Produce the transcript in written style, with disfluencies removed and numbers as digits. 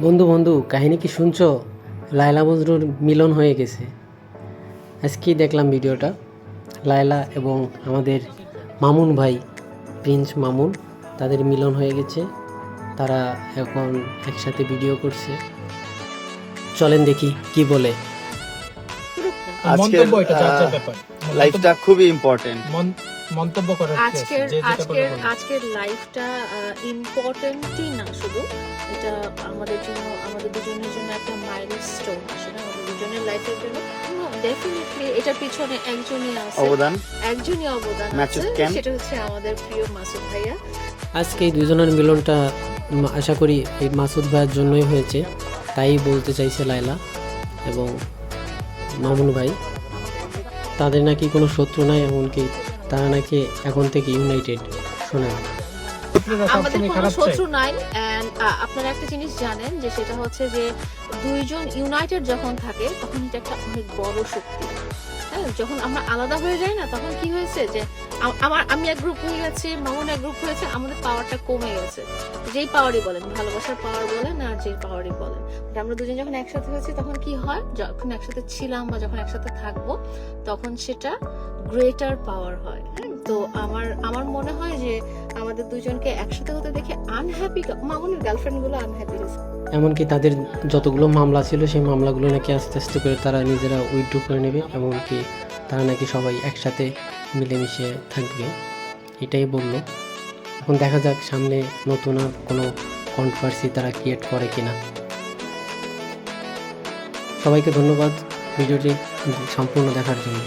বন্ধু বন্ধু কাহিনী কি শুনছো? লায়লা মজনুর মিলন হয়ে গেছে। আজকেই দেখলাম ভিডিওটা। লায়লা এবং আমাদের মামুন ভাই, প্রিন্স মামুন, তাদের মিলন হয়ে গেছে। তারা এখন একসাথে ভিডিও করছে। চলেন দেখি কি বলে। আজকের লাইফটা খুবই ইম্পর্টেন্ট। মন্তব্য করার আজকের লাইফটা ইম্পর্টেন্টই না, শুধু এটা আমাদের দুজনের জন্য একটা মাইলস্টোন আসলে আমাদের দুজনের লাইফের জন্য। ডেফিনেটলি এটার পিছনে একজনই অবদান আছে, সেটা হচ্ছে আমাদের প্রিয় মাসুদ ভাইয়া। আজকে এই দুজনের মিলনটা আশা করি এই মাসুদ ভাইয়ের জন্যই হয়েছে, তাই বলতে চাইছে লায়লা এবং মামুন ভাই। তাদের নাকি কোনো শত্রু নাই, এমনকি তারা নাকি এখন থেকে ইউনাইটেড। শোনেন, আমাদের কোনো শত্রু নাই। এন্ড আপনারা একটা জিনিস জানেন যে সেটা হচ্ছে যে দুইজন ইউনাইটেড যখন থাকে তখন এটা একটা অনেক বড় শক্তি। হ্যাঁ, যখন আমরা আলাদা হয়ে যাই না, তখন কি হয়েছে যে আমি এক গ্রুপ হয়ে গেছি, মামুন এক গ্রুপ হয়েছে, আমাদের পাওয়ারটা কমে গেছে। যেই পাওয়ারই বলেন, ভালোবাসার পাওয়ার বলেন আর যেই পাওয়ারই বলেন, আমরা দুজন যখন একসাথে হয়েছি তখন কি হয়, যখন একসাথে ছিলাম বা যখন একসাথে থাকবো তখন সেটা গ্রেটার পাওয়ার হয়। তো আমার মনে হয় যে আমাদের দুজনকে একসাথে হতে দেখে আনহ্যাপি মামুনের গার্লফ্রেন্ড গুলো আনহ্যাপি হয়েছে। এমনকি তাদের যতগুলো মামলা ছিল সেই মামলাগুলো নাকি আস্তে আস্তে করে তারা নিজেরা উইথড্র করে নেবে, এমনকি তারা নাকি সবাই একসাথে মিলেমিশে থাকবে, এটাই বললো। এখন দেখা যাক সামনে নতুন আর কোনো কন্ট্রোভার্সি তারা ক্রিয়েট করে কিনা। সবাইকে ধন্যবাদ ভিডিওটি সম্পূর্ণ দেখার জন্য।